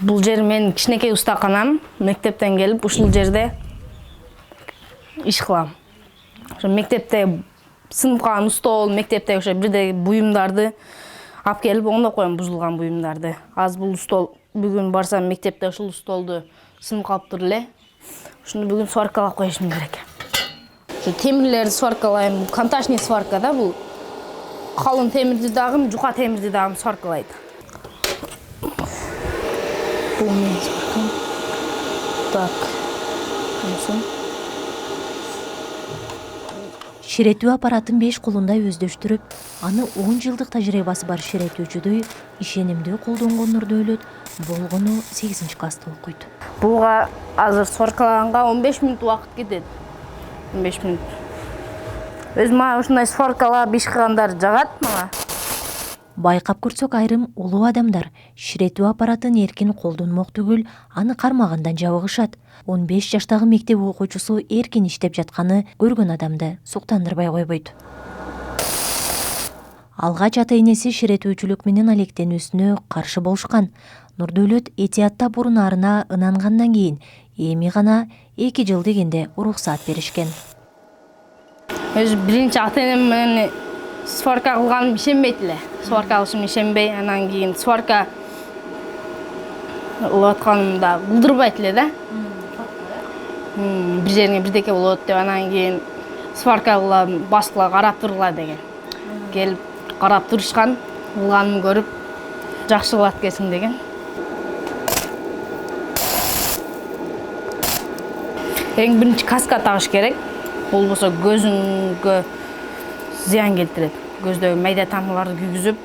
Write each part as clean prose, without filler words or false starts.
Бул жер менин кичинекей устаканам. Мектептен келип ушул жерде иш кылам. Ошо мектепте сыныпка стол, мектепте ошо бирдей буюмдарды алып келип оңдоп коем, бузулган буюмдарды. Аз бул стол бүгүн барсам мектепте ушул столду сынып калыптыр эле. Ушуну бүгүн сваркалап коюшум керек. Ошо темирлерди сваркалайм. Контачный сварка да бул. Калын темирди дагы, жука темирди дагы сваркалайт. Бул менин сваркам. Так. Ширетүү аппаратын 5 колундай өздөштүрүп, аны 10 жылдык тажрыйбасы бар ширетүүчүдөй ишенимдүү колдонгон Нурдөөлөт болгону 8-класста окуйт. Буга азыр сваркалаганга 15 мүнөт убакыт кетет. 15 мүнөт. Өзүм ушундай сваркалап иш кылгандар жагат мага. Байкап көрсөк, айрым улуу адамдар ширетүү аппаратын эркин колдонмок түгүл, аны кармагандан жабыгышат. 15 жаштагы мектеп окуучусу эркин иштеп жатканы көргөн адамды суктандырбай койбойт. Алгач ата-энеси ширетүүчүлүк менен алектенүүсүнө каршы болушкан. Нурдөөлөт этиятта бурун арына ынангандан кийин эми гана 2 жыл дегенде уруксаат беришкен. Өзү биринчи ата-энем менен сварка кылганым ишенбейт эле. Сварка кылышым ишенбей, анан кийин сварка кылып атканымда кылдырбайт эле да. Бир жериңе бирдеке болот деп, анан кийин сварка кылам, башкалар карап тургула деген. Келип карап турушкан, кылганымды көрүп, жакшы кылат экенсиң деген. Эң биринчи каска тагыш керек. Болбосо көзүңгө зыян келтирет. Көздөгү майда тамырларды күйгүзүп,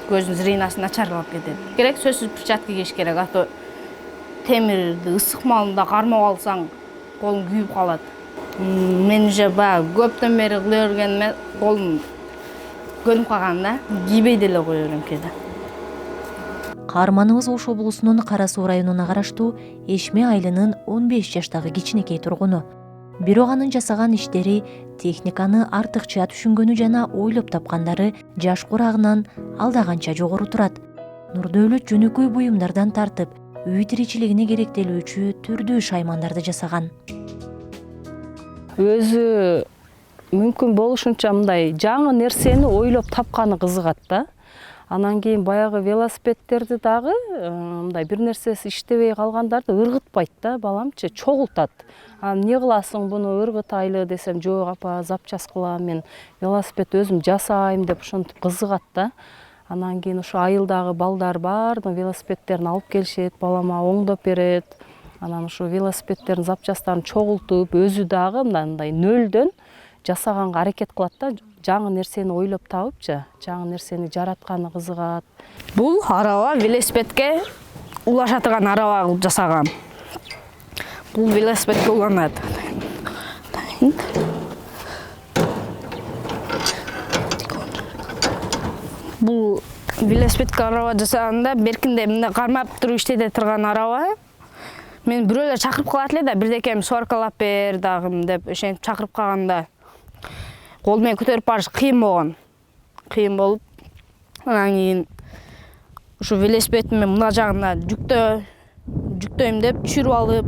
көздүн зрениясын начарлап кетет. Керек сөзсүз перчатка кийиш керек, а то темирди ысык маалында кармап алсаң, колуң күйүп калат. Мен уже көптөн бери кыла бергениме колум көнүп калган да, кийбей деле кое берем кээде. Каарманыбыз Ош облусунун Кара Суу районуна караштуу Эшме айылынын 15 жаштагы кичинекей тургуну. Бирок анын жасаган иштери, техниканы артыкча түшүнгөнү жана ойлоп тапкандары жаш курагынан алдаганча жогору турат. Нурдөөлөт жөнөкөй буюмдардан тартып, үй тиричилигине керектелүүчү түрдүү шаймандарды жасаган. Өзү мүмкүн болушунча мындай жаңы нерсени ойлоп тапканы кызыгат да. Анан кийин баягы велосипедтерди дагы мындай бир нерсеси иштебей калгандарды ыргытпайт да, баламчы, чогултат. Эмне кыласың буну ыргытайлы десем, жок апа, запчас кылам, мен велосипед өзүм жасайм деп ошентип кызыгат да. Анан кийин ошо айылдагы балдар баардык велосипедтерин алып келишет, балама оңдоп берет. Анан ошо велосипедтердин запчастарын чогултуп, өзү дагы мындай нөлдөн жасаганга аракет кылат да. Жаңы нерсени ойлоп табыпчы, жаңы нерсени жаратканы кызыгат. Бул араба велосипедке улаша турган араба кылып жасагам. Бул велосипедке уланат. Бул велосипедке араба жасаганда беркинде мындай кармап туруп иштете турган араба. Мен бирөөлөр чакырып калат эле да, бирдекем сваркалап бер дагы деп ошентип чакырып калганда кол менен көтөрүп барыш кыйын болгон. Кыйын болуп, анан кийин ушу велосипедиmin мына жагына жүктөйм деп түшүрүп алып,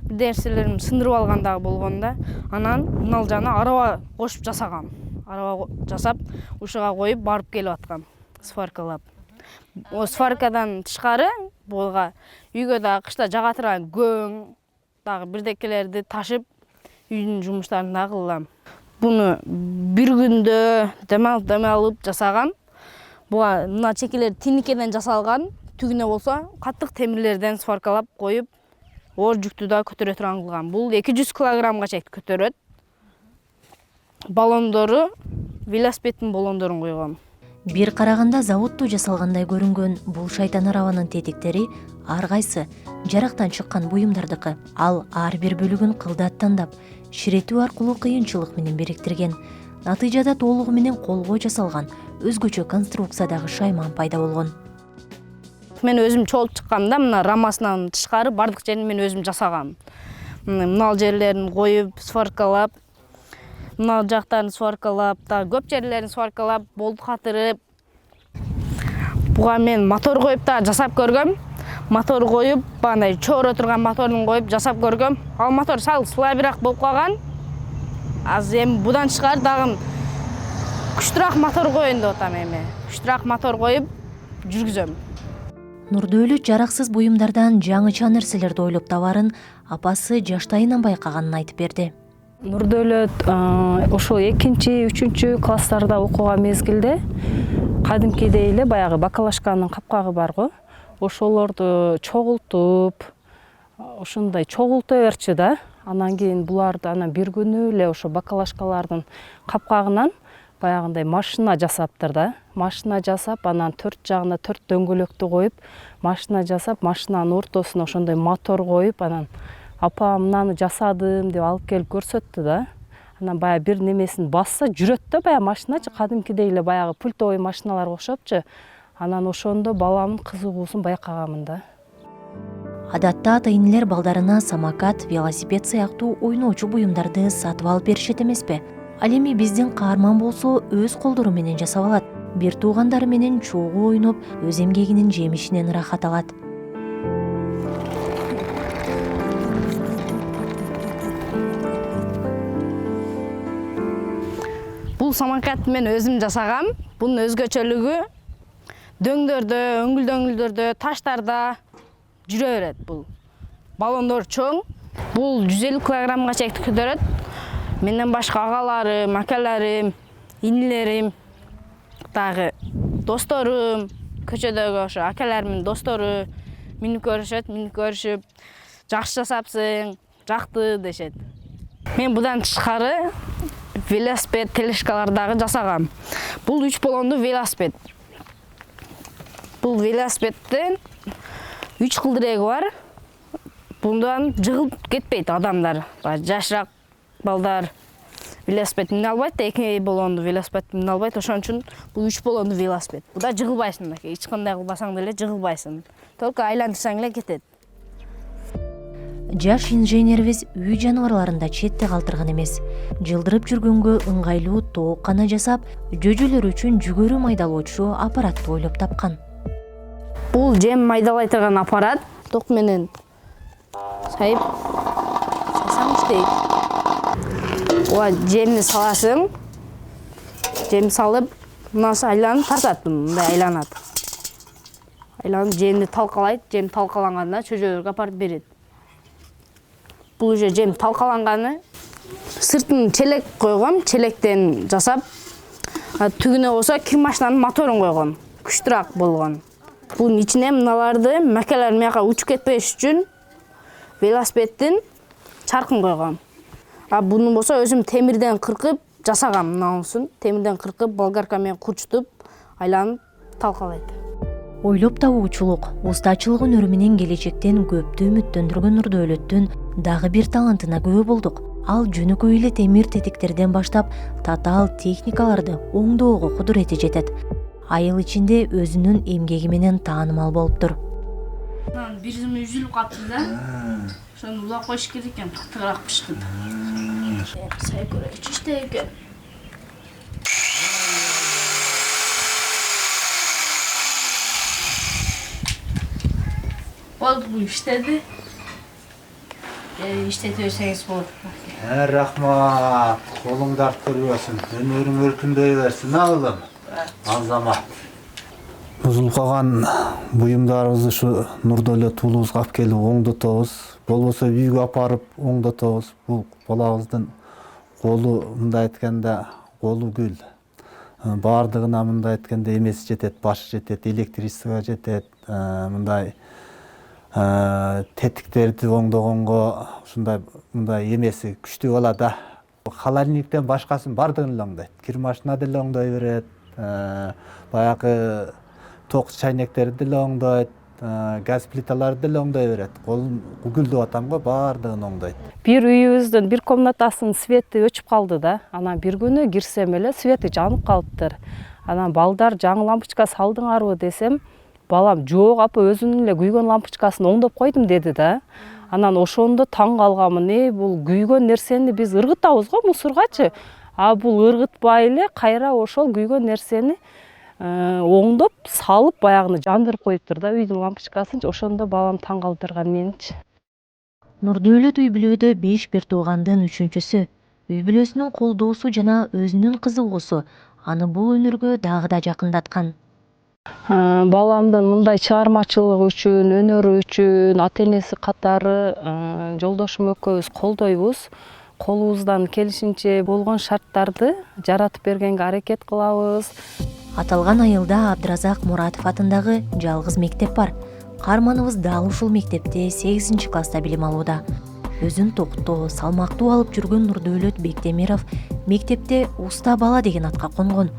бир нерселерим сындырып алган дагы болгон да. Анан мына жагына араба кошуп жасагам. Араба жасап, ушуга коюп барып келип аткам, сваркалап. О сваркадан тышкары буга үйгө дагы кышта жага турган көң дагы бирдекелерди ташып, үйдүн жумуштарын дагы кылам. Буну бир күндө дем алып жасагам. Буга мына чекелер тинникеден жасалган, түгүнө болсо каттык темирлерден сваркалап коюп, оор жүктү да көтөрө турган кылгам. Бул 200 килограммга чейин көтөрөт. Баллондору велосипеддин баллондорун койгом. Бир караганда заводдо жасалгандай көрүнгөн бул шайтан арабанын тетиктери ар кайсы жарактан чыккан буюмдардыкы. Ал ар бир бөлүгүн кылдат тандап, ширетүү аркылуу кыйынчылык менен бириктирген. Натыйжада толугу менен колго жасалган өзгөчө конструкциядагы шайман пайда болгон. Мен өзүм чогулуп чыккам да, мына рамасынан тышкары бардык жерин мен өзүм жасагам. Мына жерлерин коюп, сваркалап, мына жактарын сваркалап, көп жерлерин сваркалап, болду катырып. Буга мен мотор коюп да жасап көргөм. мотор коюп, бандай чоора турган моторун коюп жасап көргөм. Ал мотор сал слабыраак болуп калган. Азыр эми будан тышкары дагы күчтүүрөөк мотор коеюн деп атам эми. Күчтүүрөөк мотор коюп жүргүзөм. Нурдөөлөт жараксыз буюмдардан жаңыча нерселерди ойлоп табарын апасы жаштайынан байкаганын айтып берди. Нурдөөлөт ошол 2-3 класстарда окуган мезгилде кадимкидей эле баягы бакалашканын капкагы барго. Ошолорду чогултуп, ошондой чогулта берчү да. Анан кийин буларды анан бир күнү эле ошо бакалашкалардын капкагынан баягындай машина жасаптыр да. Машина жасап, анан 4 жагына 4 дөңгөлөктү коюп, машина жасап, машинанын ортосуна ошондой мотор коюп, анан апам мынаны жасадым деп алып келип көрсөттү да. Анан баягы бир немесин басса жүрөт да, баягы машиначы кадимкидей эле баягы пультовый машиналарга окшопчу. Анан ошондо баламдын кызыгуусун байкаганмын да. Адатта ата-энелер балдарына самокат, велосипед сыяктуу ойноочу буюмдарды сатып алып беришет эмеспи? Ал эми биздин каарман болсо өз колдору менен жасап алат. Бир туугандары менен чогуу ойноп, өз эмгегинин жемишинен ырахат алат. Бул самокатты мен өзүм жасагам. Бунун өзгөчөлүгү дөңдөрдө, өңгүл-дөңгүлдөрдө, таштарда жүрө берет бул. Баллондор чоң. Бул 150 килограммга чейин көтөрөт. Менден башка агаларым, акаларым, инилерим, дагы досторум, көчөдөгү ошо акаларымдын достору минип көрүшүп, жакшы жасапсың, жакты дешет. Мен будан тышкары велосипед, тележкалар дагы жасагам. Бул 3 болондуу велосипед. Бул велосипедтин 3 кылдыреги бар. Bundan жыгылып кетпейт адамдар. Жашыраак балдар велосипед мине албайт да, 2 болондуу велосипед мине албайт. Ошон үчүн бул 3 болондуу велосипед. Буда жыгылбайсың да, эч кандай кылбасаң деле жыгылбайсың. Только айландырсаң эле кетет. Жаш инженерибиз үй жаныбарларында четте калтырган эмес. Жылдырып жүргөнгө ыңгайлуу тооккана жасап, жөжөлөр үчүн жүгөрү майдалоочу аппаратты ойлоп тапкан. Бул жем майдалай турган аппарат. Ток менен сайып сасаң иштейт. Ова жемни саласың. Жем салып, мындан соң айланып тартат, мындай айланат. Айланып жемни талкалайт, жем талкалангандан чөжөлөргө апарып берет. Бул уже жем талкаланганы. Сыртын челек койгом, челектен жасап, түгүнө болсо кир машинанын моторун койгом, күчтүүрөөк болгон. Бунун ичине мыналарды макелер мияка учуп кетпеш үчүн велосипедтин чаркын койгом. Буну болсо өзүм темирден кыркып жасагам, мынаусын. Темирден кыркып, болгарка менен курчутуп, айланып талкалайт. Ойлоп табуучулук, устачылык өнөрү менен келечектен көптү үмүттөндүргөн Нурдөөлөттүн дагы бир талантына күбө болдук. Ал жөнөкөй эле темир тетиктерден баштап татаал техникаларды оңдоого кудурети жетет. Айыл ичинде өзүнүн эмгеги менен таанымал болуптур. Бир зым үзүлүп калды да. Ошону улап коюш керек экен, катыгыраак пышкыды. Сай көрөчү иштей экен. Болду, бул иштеди. İşte diyorsanız bu. Rahmat, kolun dert görüyorsun. Önürün örkündöy versin oğlum. Azamat. Buzulup kalgan buyumlarımızı şu Nurдөөлөт уулубузга алып келип оңдотобуз. Болбосо үйгө апарып оңдотобуз. Бул балабыздын колу мындай айтканда колу гүл. Бардыгына мындай айтканда эмеси жетет, башы жетет, электричествого жетет, мындай тетиктерди оңдогонго ушундай мындай эмеси күчтүү болот да. Холодильниктен башкасын бардыгын эле оңдойт. Кир машина деле оңдой берет, баягы ток чайнектерди деле оңдойт, газ плиталарды деле оңдой берет. Колун гүл деп атам го, бардыгын оңдойт. Бир үйүбүздүн бир комнатасынын свети өчүп калды да. Анан бир күнү кирсем эле свети жанып калыптыр. Анан балдар жаңы лампочка салдыңарбы десем, балам жок апа өзүнүн эле күйгөн лампочкасын оңдоп койдум деди да. Анан ошондо таң калганмын, бул күйгөн нерсени биз ыргытабыз го мусоргачы. Бул ыргытпай эле кайра ошол күйгөн нерсени оңдоп салып баягыны жандырып коюптур да үйдүн лампочкасын. Ошондо балам таң калтырган меничи. Нурдөөлөт үй бүлөдө 5 бир туугандын 3-чүсү. Үй бүлөсүнүн колдоосу жана өзүнүн кызыгуусу аны бул өнөргө дагы да жакындаткан. Баламдын мындай чыгармачылыгы үчүн, өнөрү үчүн ата-энеси катары жолдошум экөөбүз колдойбуз. Колубуздан келишинче болгон шарттарды жаратып бергенге аракет кылабыз. Аталган айылда Абдыразак Муратов атындагы жалгыз мектеп бар. Каарманыбыз дал ушул мектепте 8-класста билим алууда. Өзүн токтоо, салмактуу алып жүргөн Нурдөөлөт Бектемиров мектепте уста бала деген атка конгон.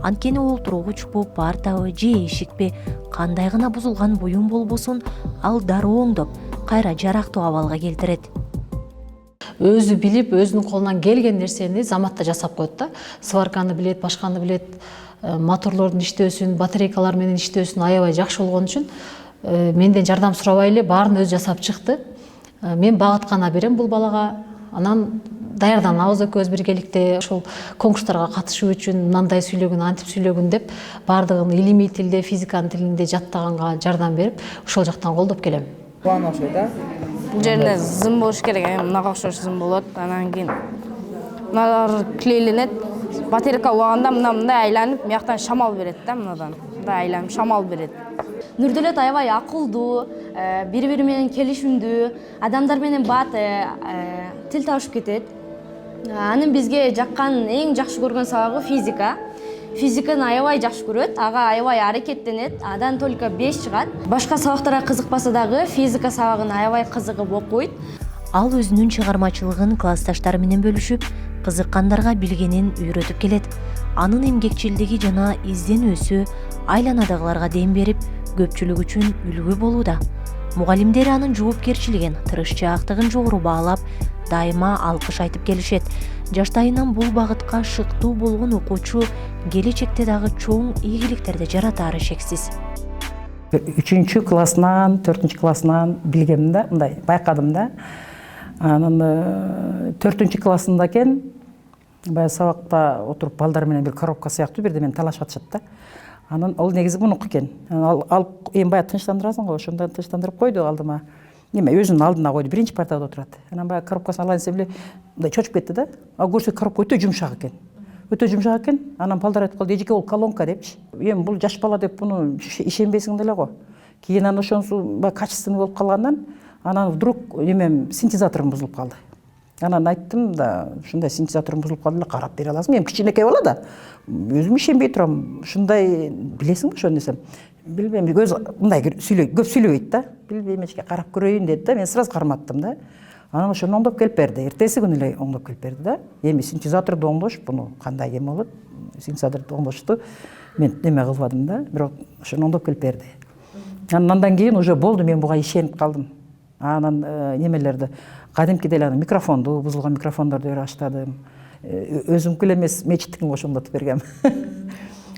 Анткени ол тургучпу, партабы же эшикпи кандай гана бузулган буюм болбосун, ал дароо оңдоп, кайра жарактуу абалга келтирет. Өзү билип, өзүнүн колунан келген нерсени заматта жасап коет да. Сварканы билет, башканы билет, моторлордун иштөөсүн, батарейкалар менен иштөөсүн аябай жакшы болгон үчүн менден жардам сурабай эле баарын өзү жасап чыкты. Мен багыт гана берем бул балага. Анан даярданабыз экөөбүз биргеликте ошол конкурстарга катышуу үчүн мындай сүйлөгүн, антип сүйлөгүн деп баардыгын илимий тилде, физиканын тилинде жаттаганга жардам берип, ошол жактан колдоп келем. Кубана окшойт да? Бул жеринде зым болуш керек, мынага окшош зым болот. Анан кийин мыналар клейленет. Батарейка убаганда мындай айланып, мыяктан шамал берет да, мынадан. Мындай айланып шамал берет. Нурдөөлөт аябай акылдуу, бири-бири менен келишимдүү, адамдар менен бат тил табышып кетет. Анын бизге жаккан эң жакшы көргөн сабагы физика. Физиканы аябай жакшы көрөт, ага аябай аракеттенет, адан только 5 чыгат. Башка сабактарга кызыкпаса дагы физика сабагын аябай кызыгып окуйт. Ал өзүнүн чыгармачылыгын классташтары менен бөлүшүп, кызыккандарга билгенин үйрөтүп келет. Анын эмгекчилдиги жана изденүүсү айланадагыларга дем берип, көпчүлүк үчүн үлгү болууда. Мугалимдери анын жоопкерчилигин, тырышчаактыгын жогору баалап, дайыма алкыш айтып келишет. Жаштайынан бул багытка шыктуу болгон окуучу келечекте дагы чоң ийгиликтерди жаратаары шексиз. 3-классынан, 4-классынан билгем да, мындай байкадым да. Анан 4-классында экен, баягы сабакта отуруп балдар менен бир коробка сыяктуу бирде менен талашып атышат да. Анан ал негизи мунуку экен. Алып эми баягы тынчтандырасың го, ошондо тынчтандырып койду алдыма. Неме өзүнүн алдына койду, биринчи партада отурат. Анан баягы коробкасын алайын десем эле мындай чочуп кетти да. А көрсө коробка өтө жумшак экен. Өтө жумшак экен. Анан балдар айтып калды, эжеке, ол колонка депчи. Эми бул жаш бала деп буну ишенбейсиң деле го. Кийин анан ошонусу баягы качественный болуп калгандан анан вдруг немем синтезаторум бузулуп калды. Анан айттым да, ушундай синтезаторум бузулуп калды эле, карап бере аласың? Эми кичинекей бала да. Өзүм ишенбей турам. Ушундай билесиңби ошону десем? Билбейм, мындай көп сүйлөбөйт да. Билбейм, эчке карап көрөйүн деди да. Мен сразу карматтым да. Анан ошону оңдоп келип берди. Эртеси күнү эле оңдоп келип берди да. Эми синтезаторду оңдош, буну кандай эме болот? Синтезаторду оңдошту мен неме кылбадым да, бирок ошону оңдоп келип берди. Андан кийин уже болду, мен буга ишенип калдым. Анан немелерди, кадимкидей эле микрофонду, бузулган микрофондорду бере баштадым. Өзүмкү эле эмес, мечиттикин ошондотуп бергем.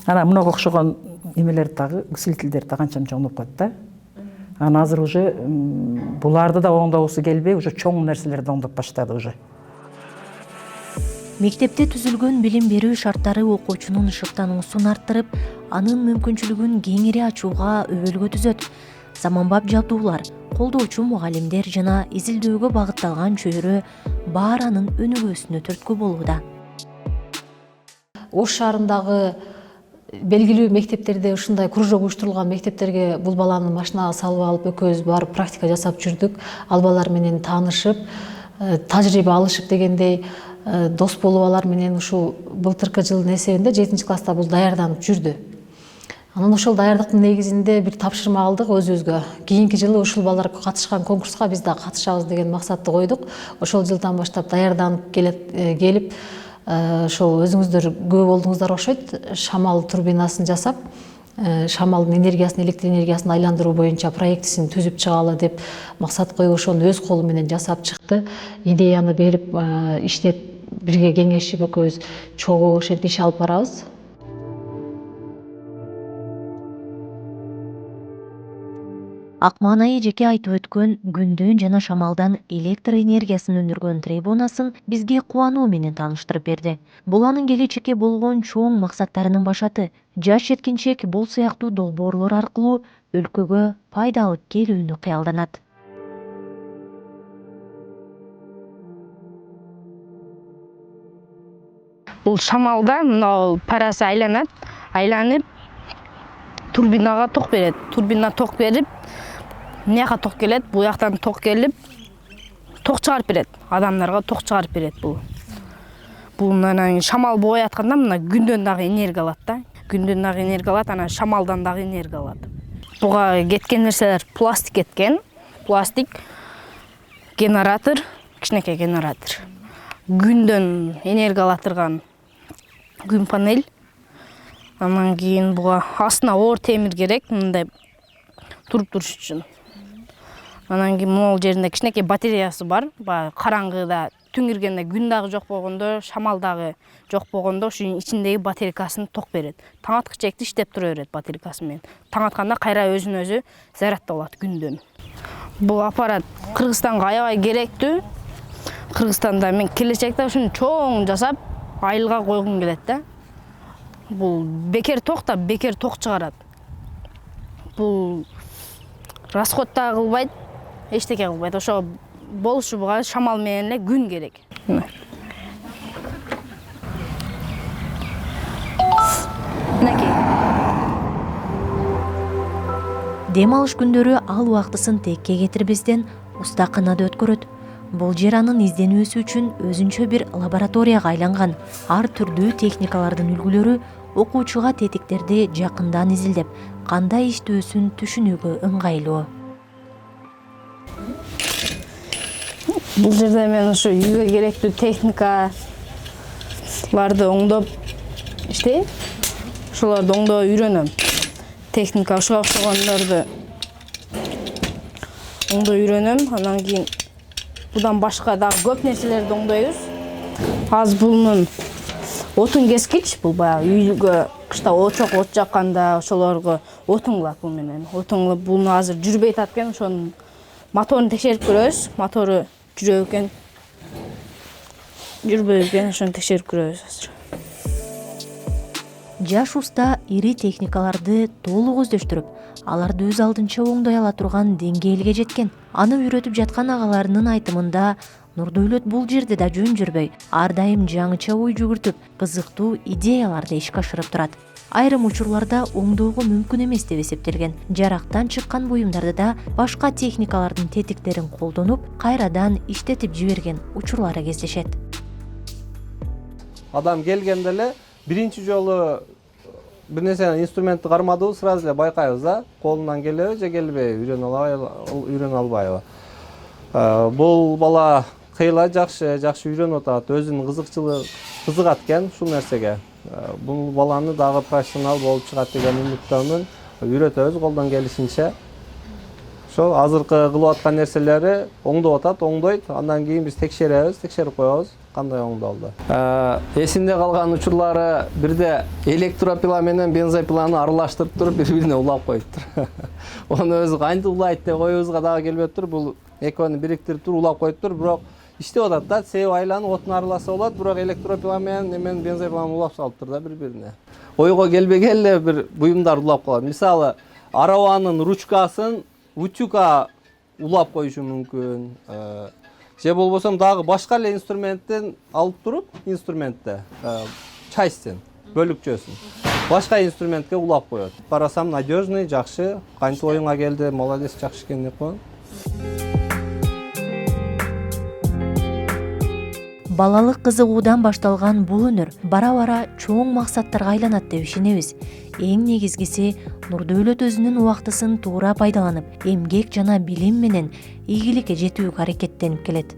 Анан мынага окшогон немелерди дагы, усилительдерди канча-мынча оңдоп коет да. Анан азыр уже буларды да оңдогусу келбей, уже чоң нерселерди оңдоп баштады уже. Мектепте түзүлгөн билим берүү шарттары окуучунун шыктануусун арттырып, анын мүмкүнчүлүгүн кеңири ачууга өбөлгө түзөт. Заманбап жабдуулар, колдоочу мугалимдер жана изилдөөгө багытталган чөйрө баары анын өнүгүүсүнө түрткү болууда. Ош шаарындагы белгилүү мектептерде ушундай кружок уюштурулган мектептерге бул баланы машинага салып алып экөөбүз барып практика жасап жүрдүк. Ал балар менен таанышып, тажрыйба алышып дегендей дос болуп алар менен ушул былтыркы жылдын эсебинде 7-класста бул даярданып жүрдү. Анан ошол даярдыктын негизинде бир тапшырма алдык өзүбүзгө. Кийинки жылы ушул балдар катышкан конкурска биз да катышабыз деген максатты койдук. Ошол жылдан баштап даярданып келип ошол өзүңүздөр күбө болдуңуздар окшойт, шамал турбинасын жасап, шамалдын энергиясын, электр энергиясын айландыруу боюнча проектисин түзүп чыгалы деп максат коюп, ошону өз колу менен жасап чыкты. Идеяны берип, иштеп, бирге кеңешип экөөбүз чогуу ошол жерде иш алып барабыз. Акман айы жеке айтып өткөн күндөн жана шамалдан электр энергиясын өндүргөн трибунасын бизге кубануу менен тааныштырып берди. Бул анын келечекке болгон чоң максаттарынын башаты. Жаш жеткинчек бул сыяктуу долбоорлор аркылуу өлкөгө пайда алып келүүнү кыялданат. Бул шамалда мына парасы айланып турбинага ток берет. Турбина ток берип, мыяка ток келет, буяктан ток келип, ток чыгарып берет. Адамдарга ток чыгарып берет бул. Бул анан шамал бой атканда мына күндөн дагы энергия алат да. Күндөн дагы энергия алат, анан шамалдан дагы энергия алат. Буга кеткен нерселер пластик кеткен. Пластик, генератор, кичинекей генератор. Күндөн энергия ала турган күн панель. Анан кийин буга астына оор темир керек, мындай туруп туруш үчүн. Анан кийин могул жеринде кичинекей батареясы бар. Баягы караңгыда түн киргенде күн дагы жок болгондо, шамал дагы жок болгондо ушунун ичиндеги батарейкасын ток берет. Таң аткычекти иштеп тура берет батарейкасы менен. Таң атканда кайра өзүн өзү заряддалат күндөн. Бул аппарат Кыргызстанга аябай керектүү. Кыргызстанда мен келечекте ушуну чоң жасап айылга койгум келет да. Бул бекер токтап, бекер ток чыгарат. Бул расход да кылбайт, эчтеке кылбайт. Ошо болушу буга шамал менен эле күн керек. Мынакей. Дем алыш күндөрү ал убактысын текке кетирбестен устаканада өткөрөт. Бул жер анын изденүүсү үчүн өзүнчө бир лабораторияга айланган. Ар түрдүү техникалардын үлгүлөрү окуучуга тетиктерди жакындан изилдеп, кандай иштөөсүн түшүнүүгө ыңгайлуу. Бул жерде мен ушу үйгө керектүү техникаларды оңдоп иштейм. Ошолорду оңдоп үйрөнөм. Техника ушуга окшогондорду оңдоп үйрөнөм. Анан кийин будан башка дагы көп нерселерди оңдойбуз. Азыр бунун отун кескич, бул баягы үйгө кышта очок от жакканда ошолорго отуңлап бул менен. Отуңлап буну азыр жүрбөй атат экен, ошонун моторун текшерип көрөбүз. Мотору жүрөбү экен, жүрбөйбү экен, ошону текшерип көрөбүз азыр. Жаш уста ири техникаларды толук өздөштүрүп, аларды өз алдынча оңдой ала турган деңгээлге жеткен. Аны үйрөтүп жаткан агаларынын айтымында Нурдөөлөт бул жерде да жөн жүрбөй, ар дайым жаңыча ой жүгүртүп, кызыктуу идеяларды ишке ашырып турат. Айрым учурларда оңдоого мүмкүн эмес деп эсептелген. Жарактан чыккан буюмдарды да башка техникалардын тетиктерин колдонуп, кайрадан иштетип жиберген учурлары кездешет. Адам келгенде эле биринчи жолу бир нерсени инструментти кармадыбыз, сразу эле байкайбыз да, колунан келеби же келбейби, үйрөнө албайбы. Бул бала кыйла жакшы үйрөнүп атат, өзүнүн кызыгат экен ушул нерсеге. Бул баланы дагы профессионал болуп чыгат деген үмүттөмүн. Үйрөтөбүз колдон келишинче. Ошо азыркы кылып аткан нерселери оңдоп атат, оңдойт. Андан кийин биз текшерип коебуз, кандай оңдолду. Эсимде калган учурлары бирде электропила менен бензопиланы аралаштырып туруп бири-бирине улап коюптур. Ону өзү кантип улайт деп оюбузга дагы келбептир. Бул экөөнү бириктирип туруп улап коюптур, бирок иштеп атат да, себеп айланып отун араласа болот, бирок электропила менен бензопиланы улап салыптыр да бири-бирине. Ойго келбеген эле бир буюмдар улап калат. Мисалы, арабанын ручкасын утюга улап коюшу мүмкүн. Же болбосо дагы башка эле инструменттен алып туруп, частьтен, бөлүкчөсүн башка инструментке улап коет. Карасам надежный, жакшы, кантип оюңа келди, молодец, жакшы экен деп коем. Балалык кызыгуудан башталган бул өнөр бара-бара чоң максаттарга айланат деп ишенебиз. Эң негизгиси Нурдөөлөт өзүнүн убактысын туура пайдаланып, эмгек жана билим менен ийгиликке жетүүгө аракеттенип келет.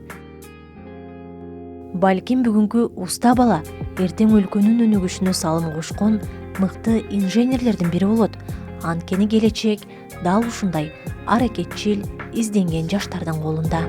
Балким бүгүнкү уста бала эртең өлкөнүн өнүгүшүнө салым кошкон мыкты инженерлердин бири болот. Анткени келечек дал ушундай аракетчил, изденген жаштардын колунда.